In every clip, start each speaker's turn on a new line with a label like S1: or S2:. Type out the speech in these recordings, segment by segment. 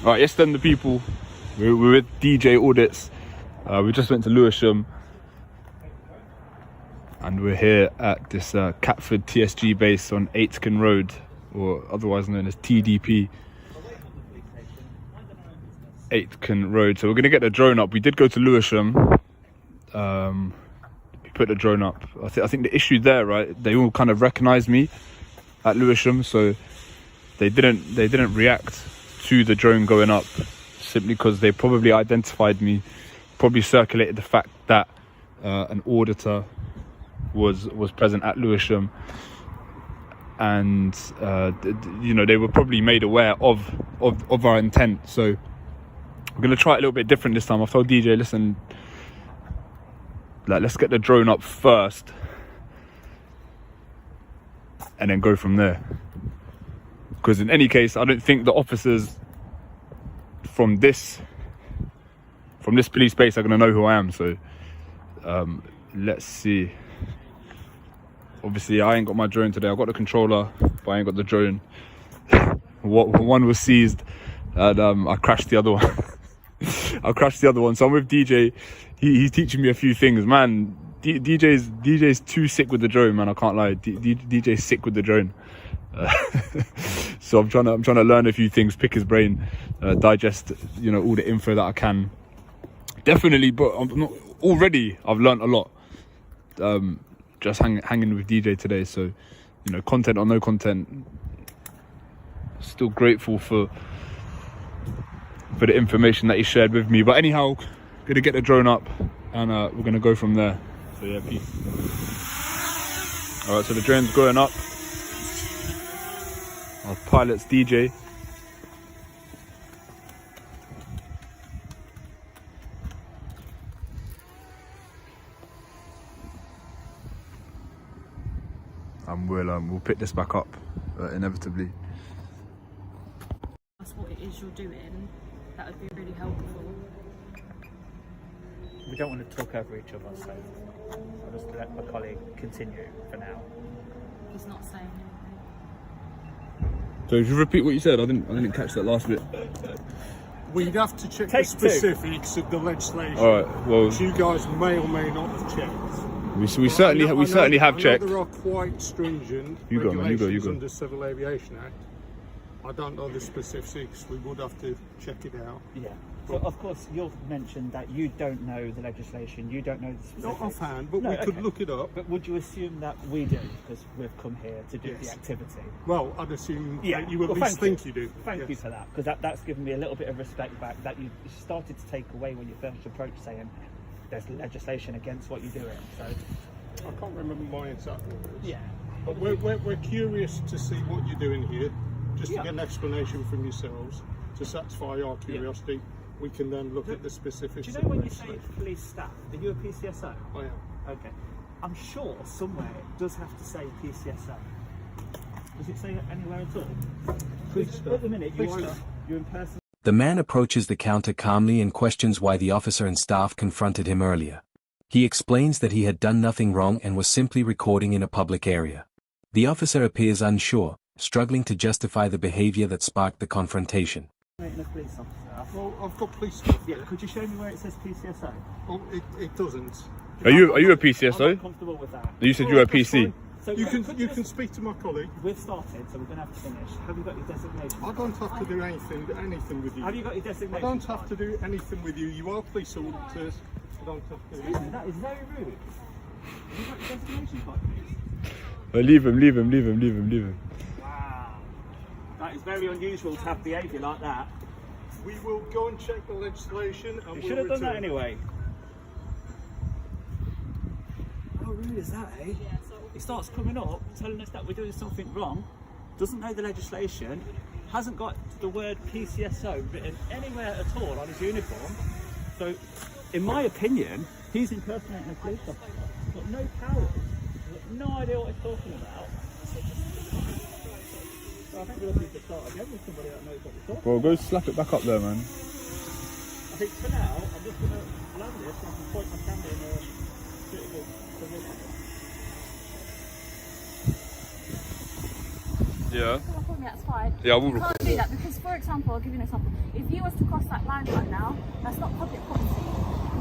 S1: All right, yes then the people. We're with DJ Audits. We just went to Lewisham. And we're here at this Catford TSG Base on Aitken Road, or otherwise known as TDP. Aitken Road. So we're going to get the drone up. We did go to Lewisham. We put the drone up. I think the issue there, right, they all kind of recognised me at Lewisham, so they didn't react to the drone going up, simply because they probably identified me, probably circulated the fact that an auditor was present at Lewisham, and you know, they were probably made aware of our intent. So I'm gonna try it a little bit different this time. I've told DJ, listen, like, let's get the drone up first and then go from there, because in any case I don't think the officers from this police base are gonna know who I am. So let's see. Obviously I ain't got my drone today. I've got the controller, but I ain't got the drone. One was seized, and I crashed the other one. So I'm with DJ. He's teaching me a few things, man. DJ's too sick with the drone, man. I can't lie. DJ's sick with the drone. So I'm trying to learn a few things, pick his brain, digest, you know, all the info that I can. Definitely, but I've learned a lot. Just hanging with DJ today. So, you know, content or no content, still grateful for the information that he shared with me. But anyhow, gonna get the drone up, and we're gonna go from there. So yeah, peace. All right, so the drone's going up. Our pilot's DJ. And we'll pick this back up inevitably.
S2: That's what it is you're doing. That would be really helpful.
S3: We don't want to talk over each other, so I'll just let my colleague continue for now.
S2: He's not saying anything.
S1: So if you repeat what you said, I didn't catch that last bit.
S4: We'd have to check
S3: Take
S4: the specifics of the legislation.
S1: All right, well,
S4: which you guys may or may not have checked.
S1: we certainly have checked.
S4: There are quite stringent
S1: You go, man, you
S4: regulations
S1: go.
S4: under Civil Aviation Act. I don't know the specifics. We would have to check it out.
S3: Yeah. So of course you've mentioned that you don't know the legislation, you don't know the specifics.
S4: Not offhand, but
S3: No,
S4: we could
S3: okay.
S4: look it up.
S3: But would you assume that we do, because we've come here to do
S4: Yes.
S3: the activity?
S4: Well, I'd assume
S3: Yeah,
S4: that you at
S3: well,
S4: least
S3: thank
S4: think you do.
S3: Thank you
S4: Yes.
S3: for that, because that's given me a little bit of respect back, that you started to take away when you first approached, saying there's legislation against what you're doing. So
S4: I can't remember my exact words.
S3: yeah,
S4: But we're curious to see what you're doing here, just
S3: Yeah.
S4: to get an explanation from yourselves to satisfy our curiosity. We can then look at the specifics.
S3: do you
S4: of
S3: know
S4: the
S3: when you say
S4: legislation.
S3: police staff, are you a PCSO?
S4: I am.
S3: Okay. I'm sure somewhere it does have to say PCSO. Does it say it anywhere at all?
S4: Police
S3: At the minute,
S4: Police staff.
S3: you're in person.
S5: The man approaches the counter calmly and questions why the officer and staff confronted him earlier. He explains that he had done nothing wrong and was simply recording in a public area. The officer appears unsure, struggling to justify the behavior that sparked the confrontation.
S3: A police officer.
S4: Well, I've got police stuff
S3: Yeah,
S4: here.
S3: could you show me where it says PCSO?
S4: Well, it doesn't.
S1: Are you a
S3: I'm
S1: PCSO?
S3: not comfortable with that.
S1: You said you were a
S4: That's
S1: PC.
S4: fine.
S3: So
S4: You
S3: could
S4: can
S3: just-
S4: speak to my colleague.
S3: We've started, so we're going to have to finish. Have you got your designation?
S4: I don't have to do anything with you.
S3: Have you got your designation?
S4: I don't have to do anything with you. You are police officers. I don't have to do
S3: Excuse me, that is very rude. Have you got your designation card, please?
S1: Leave him.
S3: Wow. That is very unusual to have behaviour like that.
S4: We will go and check the legislation and
S3: You
S4: we'll
S3: should have done that
S4: return.
S3: anyway. How rude is that, eh? He starts coming up, telling us that we're doing something wrong, doesn't know the legislation, hasn't got the word PCSO written anywhere at all on his uniform. So, in my opinion, he's impersonating a police officer. He's got no powers. He's got no idea what he's talking about. So I think we'll need to start again with somebody that knows what we're talking about.
S1: Bro, go slap it back up there, man.
S3: I think for now, I'm just going to land this and I can point my camera in a suitable position.
S1: Yeah.
S2: Come up on me, that's fine.
S1: Yeah, I will
S2: You
S1: record
S2: can't do that because, for example, I'll give you an example. If you was to cross that line right now, that's not public property,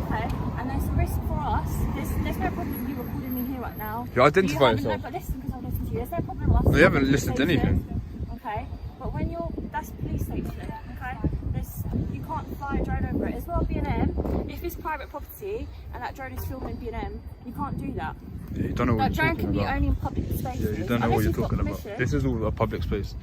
S2: okay? And there's a risk for us. There's no problem you recording me here right now.
S1: You identify yourself.
S2: No, but listen, because I'll listen to you. There's no problem with us.
S1: No, you haven't listened to
S2: station,
S1: anything.
S2: Okay? But when that's police station, okay? You can't fly a drone over it. As well, B&M, if it's private property and that drone is filming B&M, you can't do that.
S1: Yeah, you don't know what
S2: That
S1: you're
S2: drone
S1: talking
S2: can be
S1: about.
S2: only in public spaces.
S1: Yeah, you don't know
S2: Unless
S1: what you're
S2: you've got
S1: talking about.
S2: permission.
S1: This is all a public space.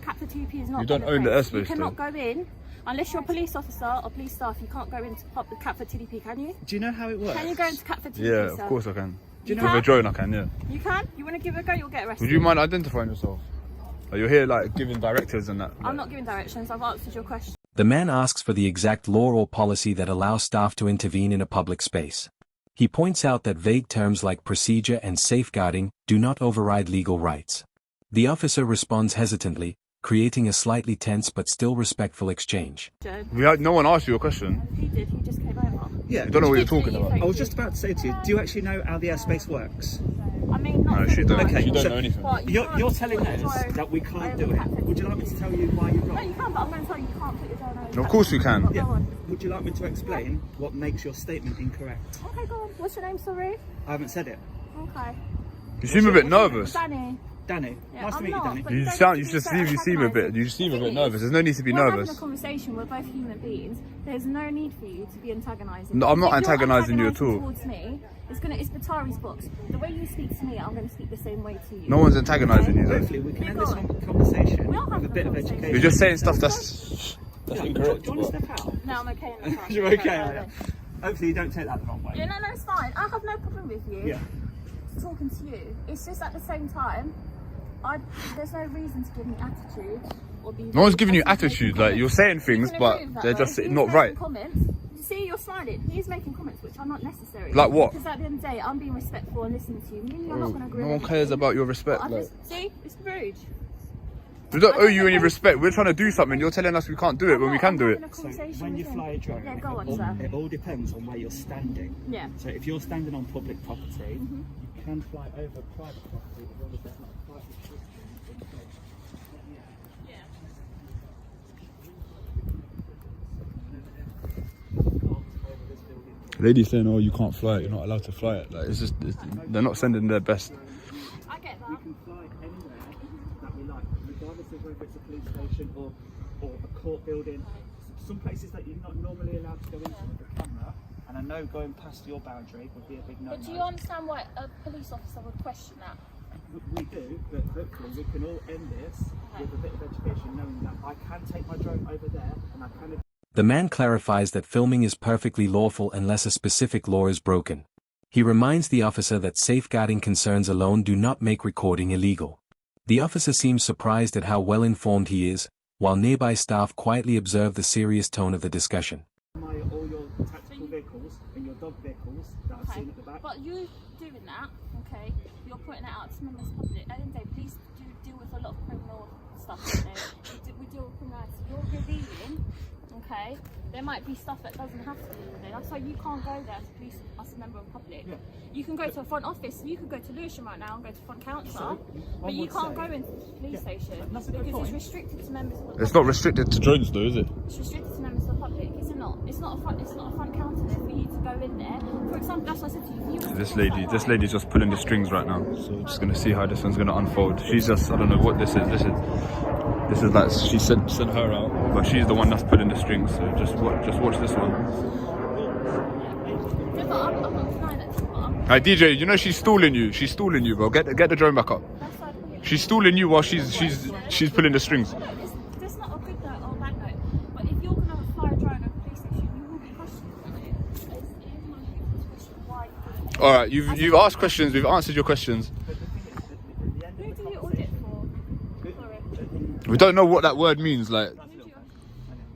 S2: Catford TSG is not.
S1: You don't
S2: public
S1: own the
S2: space. You
S1: airspace,
S2: cannot go in unless you're a police officer or police staff. You can't go into public Catford TDP, can you?
S3: Do you know how it works?
S2: Can you go into Catford TDP?
S1: Yeah,
S2: sir?
S1: of course I can.
S2: You
S1: With a
S2: can?
S1: drone I can, yeah.
S2: You can? You want to give it a go? You'll get arrested.
S1: Would you mind identifying yourself? Like, you're here like giving directives and that.
S2: I'm not giving directions. I've answered your question.
S5: The man asks for the exact law or policy that allows staff to intervene in a public space. He points out that vague terms like procedure and safeguarding do not override legal rights. The officer responds hesitantly, creating a slightly tense but still respectful exchange.
S1: No one asked you a question.
S2: He did. He just came over.
S3: Yeah.
S1: You don't know what you're
S2: Did you?
S1: talking about.
S3: I was just about to say to you, do you actually know how the airspace works?
S2: I mean, not
S1: No, she
S2: really
S1: don't.
S2: much.
S3: Okay,
S1: She don't
S3: so
S1: know anything.
S2: But
S3: You're
S2: can't
S3: telling
S2: put your
S3: us
S2: drone
S3: that we can't
S2: over
S3: do it.
S2: Catford
S3: Would you like me to tell you why you're
S2: No,
S3: wrong?
S2: you can, but I'm going to tell you you can't put your drone over.
S1: No, of course you can.
S2: Go
S3: Yeah.
S2: on.
S3: Would you like me to explain what makes your statement incorrect?
S2: Okay, go on. What's your name, sorry?
S3: I haven't said it.
S2: Okay.
S1: You seem a bit nervous.
S2: Danny.
S3: Danny,
S2: Yeah,
S3: nice to
S2: I'm
S3: meet you,
S2: not,
S3: Danny.
S2: but
S1: You
S2: don't
S1: sound.
S2: need
S1: You
S2: to
S1: just
S2: be
S1: seem. You seem a bit.
S2: antagonising.
S1: You seem a
S2: The
S1: bit
S2: thing
S1: nervous.
S2: is,
S1: There's no need to be
S2: we're
S1: nervous.
S2: having a conversation. We're both human beings. There's no need for you to be antagonising.
S1: No, I'm not
S2: If you're
S1: antagonising you at all.
S2: Towards me, it's Batari's box. The way you speak to me, I'm going to speak the same way to you.
S1: No one's antagonising you. Though.
S3: Hopefully we can end
S2: Go
S3: this
S2: on.
S3: conversation
S2: We'll have
S3: with a
S2: the
S3: bit of
S2: conversation.
S3: education.
S1: You're just saying stuff that's incorrect.
S3: Do you want to step out?
S2: No, I'm okay in the car.
S3: You're okay. Hopefully you don't take that the wrong way.
S2: Yeah, no, it's fine. I have no problem with you
S3: Yeah.
S2: talking to you. It's just at the same time, there's no reason to give me attitude or be.
S1: No one's giving you
S2: making
S1: attitude. Like
S2: comments.
S1: you're saying
S2: You
S1: things,
S2: can
S1: but
S2: agree with that,
S1: they're
S2: though.
S1: just
S2: He's
S1: not
S2: making
S1: right.
S2: Comments. See, you're smiling. He's making comments which are not necessary.
S1: Like what?
S2: Because at the end of the day, I'm being respectful and listening to you. Me and you're not going to agree.
S1: No
S2: on
S1: one cares
S2: everything.
S1: about your respect.
S2: But
S1: Like.
S2: see, it's rude.
S1: We don't
S2: I
S1: owe
S2: don't
S1: you
S2: know
S1: any
S2: why-
S1: respect. We're trying to do something. You're telling us we can't do it when we can do it.
S3: So when you fly a drone,
S2: Yeah, go on, sir.
S3: it all depends on where you're standing.
S2: Yeah.
S3: So if you're standing on public property,
S2: Mm-hmm.
S3: you can fly over private property as long as there's not a private system in place.
S1: Lady's saying, "Oh, you can't fly it. You're not allowed to fly it." Like they're not sending their best.
S2: I get that.
S3: We can fly anywhere that we like, regardless of whether it's a police station or a court building. Some places that you're not normally allowed to go into with the camera, and I know going past your boundary would be a big no-no.
S2: But do you understand why a police officer would question that?
S3: We do, but hopefully we can all end this with a bit of education, knowing that I can take my drone over there and I can.
S5: The man clarifies that filming is perfectly lawful unless a specific law is broken. He reminds the officer that safeguarding concerns alone do not make recording illegal. The officer seems surprised at how well informed he is, while nearby staff quietly observe the serious tone of the discussion.
S3: All your tactical vehicles and your dog vehicles that I've seen at the back.
S2: But you doing that, okay, you're pointing it out to members of the public. At the end of the day, police do deal with a lot of criminal stuff, don't they? We deal with criminality. You're revealing, okay, there might be stuff that doesn't have to be revealed. That's why you can't go there as police, as a member of the public.
S3: Yeah.
S2: You can go to a front office, you could go to Lewisham right now and go to front counter,
S3: So,
S2: but you
S3: would
S2: can't
S3: say-
S2: go into the police station
S3: that's a good
S2: because it's
S3: point.
S2: restricted to members of the
S1: It's not
S2: public.
S1: restricted to drones, though, is it?
S2: It's restricted to members of the public, is it not? It's not a front counter there for you to go in there. For example, that's what I said to you. If you was to cross that
S1: This
S2: line-
S1: lady's just pulling the strings right now. So we're just gonna see how this one's gonna unfold. She's just, I don't know what this is. This is like she sent her out, but she's the one that's pulling the strings. So just watch this one.
S2: Yeah, but I'm not denying that to you, but I'm
S1: Hey DJ, you know she's stalling you. She's stalling you, bro. Get the drone back up.
S2: that's side of it.
S1: She's stalling you while she's pulling the strings.
S2: That's not a good note or a bad note. But if you're going to fly a drone over a police station, you will be questioned on it. It's my duty to question why you're doing it.
S1: All right, you've asked questions. We've answered your questions.
S2: Who do you audit for? Sorry.
S1: We don't know what that word means. Like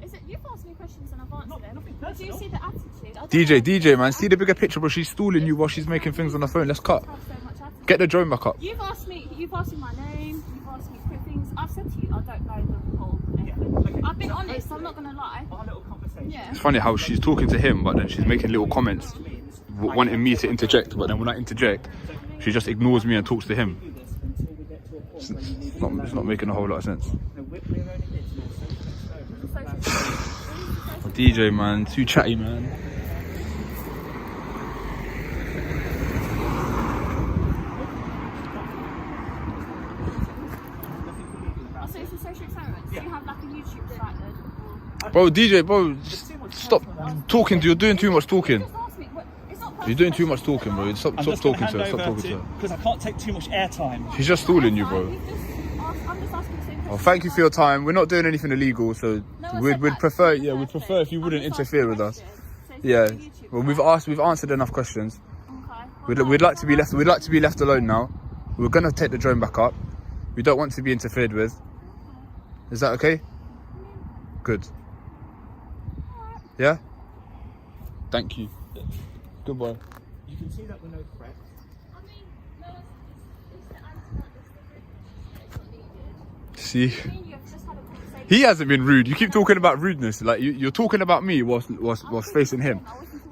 S2: Is it, you've asked me questions and I've answered them. Do you see the attitude? I don't
S1: DJ, man, see the bigger picture, bro. She's stalling you while she's making things on the phone. Let's cut.
S2: have so much attitude.
S1: Get the drone back up.
S2: You've asked me my name, you've asked me quick things. I've said to you, I don't know the whole thing. I've been honest, I'm not going to lie.
S3: Our little conversation.
S2: Yeah.
S1: It's funny how she's talking to him, but then she's making little comments, wanting me to interject. But then when I interject, she just ignores me and talks to him.
S3: Do this until we get to a point
S1: It's not making a whole lot of sense. DJ man, too chatty man.
S2: So it's a social experiment. Do you have like a YouTube site then?
S1: Bro, DJ, bro, stop talking. You're doing too much talking.
S2: Just ask me. It's not
S1: You're doing too much talking, bro. Stop talking to her. Stop talking to her.
S3: Because I can't take too much airtime.
S1: She's just stalling you, bro.
S2: I'm just asking the same question.
S1: Well, thank you for your time. We're not doing anything illegal, so
S2: No,
S1: we'd prefer, we'd prefer if you wouldn't interfere with us. Yeah. Well, we've answered enough questions.
S2: Okay.
S1: We'd like to be left. We'd like to be left alone now. We're gonna take the drone back up. We don't want to be interfered with. Is that okay? Good. Yeah. Thank you. Goodbye.
S3: You can see that we're no threat.
S2: I mean, no, it's the answer. It's not needed.
S1: See,
S2: Me and you have just had a conversation.
S1: he hasn't been rude. You keep talking about rudeness. Like you're talking about me whilst facing him.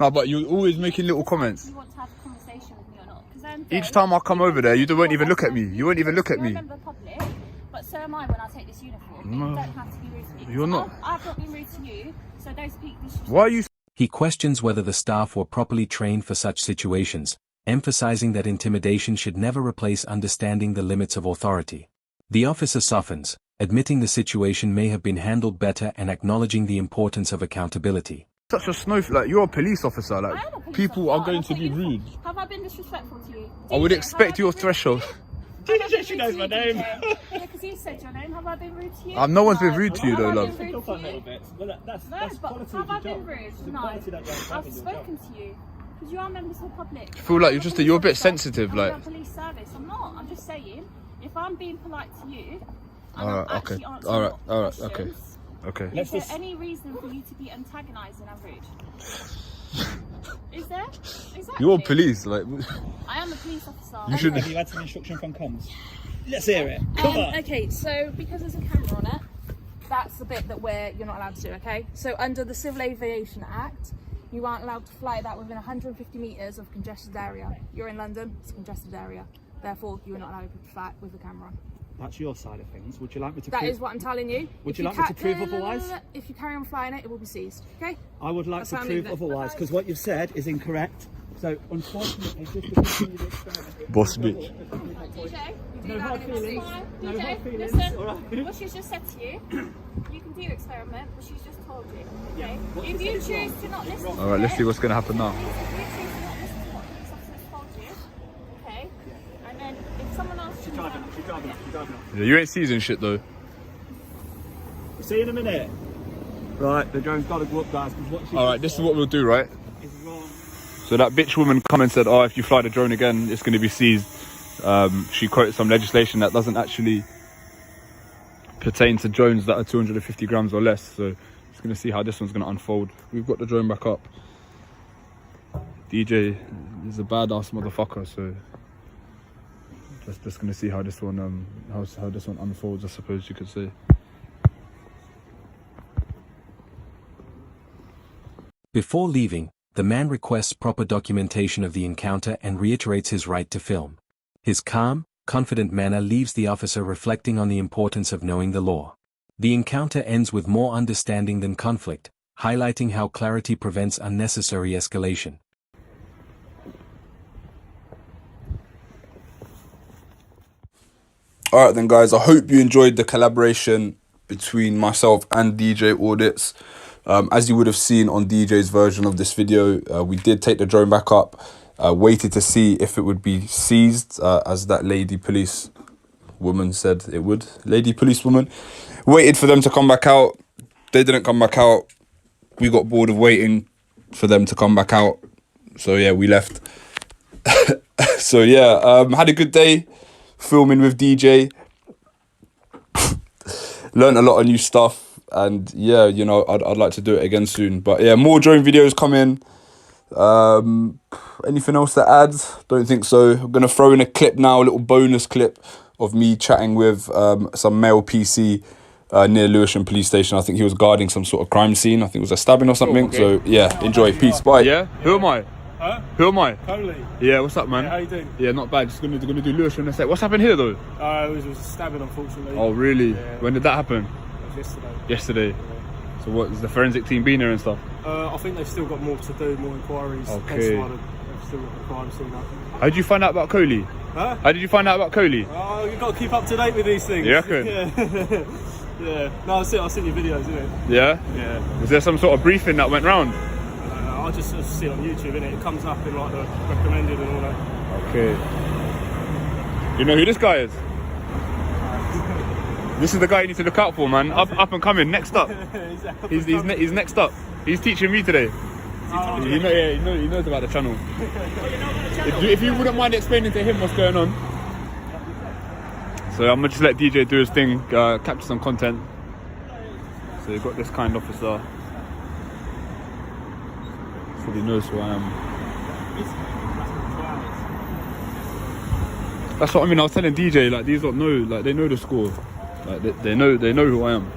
S1: No, but you're always making little comments.
S2: You want to have a conversation with me or not? 'Cause then
S1: Each time I come over there, you won't even look at me. You won't even look at me.
S2: You're a member of the public, but so am I when I take this uniform. But you don't have to be rude to me.
S1: You're not.
S2: I've not been rude to you, so don't speak disrespectfully.
S1: Why are you?
S5: He questions whether the staff were properly trained for such situations, emphasizing that intimidation should never replace understanding the limits of authority. The officer softens, admitting the situation may have been handled better and acknowledging the importance of accountability.
S1: Such a snowflake. Like, you're a police officer. Like,
S2: I am a police
S1: people
S2: officer.
S1: are going
S2: That's
S1: to
S2: what
S1: be
S2: you
S1: rude.
S2: thought. Have I been disrespectful to you?
S1: I would
S2: DJ,
S1: expect
S2: have I
S1: your
S2: been rude
S1: threshold.
S2: to you? Have I been
S3: She
S2: rude
S3: knows
S2: to
S3: my
S2: you,
S3: name.
S2: DJ? Yeah, because you said your name. Have I been rude to you?
S1: No one's been rude to you
S2: Have
S1: though,
S2: I
S1: love.
S2: been rude to
S3: Off a little
S2: you?
S3: bit. Well, that's
S2: No,
S3: quality
S2: but
S3: of
S2: have
S3: your
S2: I been
S3: job.
S2: rude?
S3: It's the
S2: No.
S3: quality that goes back
S2: I've
S3: in your job.
S2: spoken to you. Because you are members of the public.
S1: I feel like you're a bit sensitive,
S2: I'm
S1: like.
S2: a police service. I'm not. I'm just saying, if I'm being polite to you, and
S1: Alright,
S2: I'm actually
S1: okay.
S2: answering
S1: Alright,
S2: your
S1: alright, okay.
S2: questions,
S1: Okay.
S3: Let's
S2: is there
S3: just-
S2: any reason for you to be antagonising and rude? Is there? Exactly.
S1: You're police, like.
S2: I am a police officer.
S1: You should-
S3: Have you had some instruction from comms? Let's hear it. Come on.
S2: Okay, so because there's a camera on it, that's the bit that you're not allowed to do, okay? So under the Civil Aviation Act, you aren't allowed to fly that within 150 metres of congested area. You're in London, it's a congested area. Therefore, you are not allowed to fly with a camera.
S3: That's your side of things. Would you like me to
S2: That
S3: prove?
S2: is what I'm telling you.
S3: Would
S2: If
S3: you like me to prove
S2: no,
S3: otherwise?
S2: no. If you carry on flying it, it will be seized, okay?
S3: I would like
S2: That's
S3: to
S2: what I'm
S3: prove
S2: leaving it.
S3: otherwise because what you've said is incorrect. So unfortunately, just to continue the experiment.
S1: Boss bitch.
S2: DJ, you do
S3: No
S2: that
S3: hard
S2: and it was
S3: feelings.
S2: fine.
S3: No
S2: DJ,
S3: hard feelings.
S2: listen,
S3: All right.
S2: what she's just said to you, you can do your experiment, but she's just told you, okay?
S3: What she
S2: If
S3: said
S2: you
S3: is
S2: choose
S3: wrong.
S2: to not listen to
S1: Alright, let's see what's gonna happen now.
S2: If you choose to not listen to what the police officer has told you, okay? And then if someone asks you...
S3: She's driving off.
S1: Yeah, you ain't seizing shit though.
S3: See you in a minute. Right, the drone's got to go up, guys.
S1: Alright, this is what we'll do, right?
S3: is wrong.
S1: So that bitch woman come and said, oh, if you fly the drone again, it's going to be seized. She quoted some legislation that doesn't actually pertain to drones that are 250 grams or less. So just going to see how this one's going to unfold. We've got the drone back up. DJ is a badass motherfucker, so just going to see how this one how this one unfolds, I suppose you could say.
S5: Before leaving, the man requests proper documentation of the encounter and reiterates his right to film. His calm, confident manner leaves the officer reflecting on the importance of knowing the law. The encounter ends with more understanding than conflict, highlighting how clarity prevents unnecessary escalation.
S1: Alright then guys, I hope you enjoyed the collaboration between myself and DJ Audits. As you would have seen on DJ's version of this video, we did take the drone back up, waited to see if it would be seized, as that lady police woman said it would. Lady police woman. Waited for them to come back out. They didn't come back out. We got bored of waiting for them to come back out. So yeah, we left. So yeah, had a good day filming with DJ. Learned a lot of new stuff. And yeah, you know, I'd like to do it again soon. But yeah, more drone videos coming. Anything else to add? Don't think so. I'm going to throw in a clip now, a little bonus clip of me chatting with some male PC near Lewisham police station. I think he was guarding some sort of crime scene. I think it was a stabbing or something. Okay. So yeah, enjoy. Peace. Bye. Yeah? Who am I?
S4: Huh?
S1: Who am I?
S4: Coley.
S1: Yeah, what's up, man?
S4: Yeah, how you doing?
S1: Yeah, not bad. Just gonna do Lewisham in a sec. What's happened here though?
S4: It was a stabbing, unfortunately.
S1: Oh, really?
S4: Yeah.
S1: When did that happen?
S4: It was yesterday.
S1: Yesterday. So what is the forensic team been here and stuff?
S4: I think they've still got more to do, more inquiries.
S1: Okay.
S4: Hence why they've still got the crime scene up.
S1: How did you find out about Coley?
S4: Huh?
S1: How did you find out about Coley?
S4: Oh, you've got to keep up to date with these things.
S1: You reckon?
S4: Yeah. Yeah. No, I've seen your videos, innit?
S1: Yeah?
S4: Yeah.
S1: Was there some sort of briefing that went round?
S4: I just see it on YouTube, innit? It comes up in like the recommended and all that.
S1: Okay. You know who this guy is? This is the guy you need to look out for, man. Up and coming. Next up. He's next up. He's teaching me today. He knows about the channel. If you wouldn't mind explaining to him what's going on. So I'm gonna just let DJ do his thing, capture some content. So you've got this kind officer. So he knows who I am. That's what I mean. I was telling DJ, like, these lot know, like, they know the score. Like, they know who I am.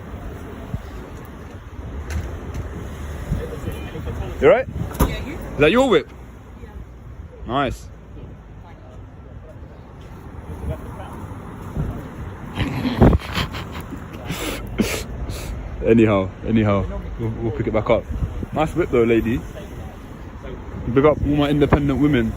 S1: You right?
S2: Yeah, you?
S1: Is that your whip?
S2: Yeah.
S1: Nice. Anyhow, we'll pick it back up. Nice whip though, lady. Big up all my independent women.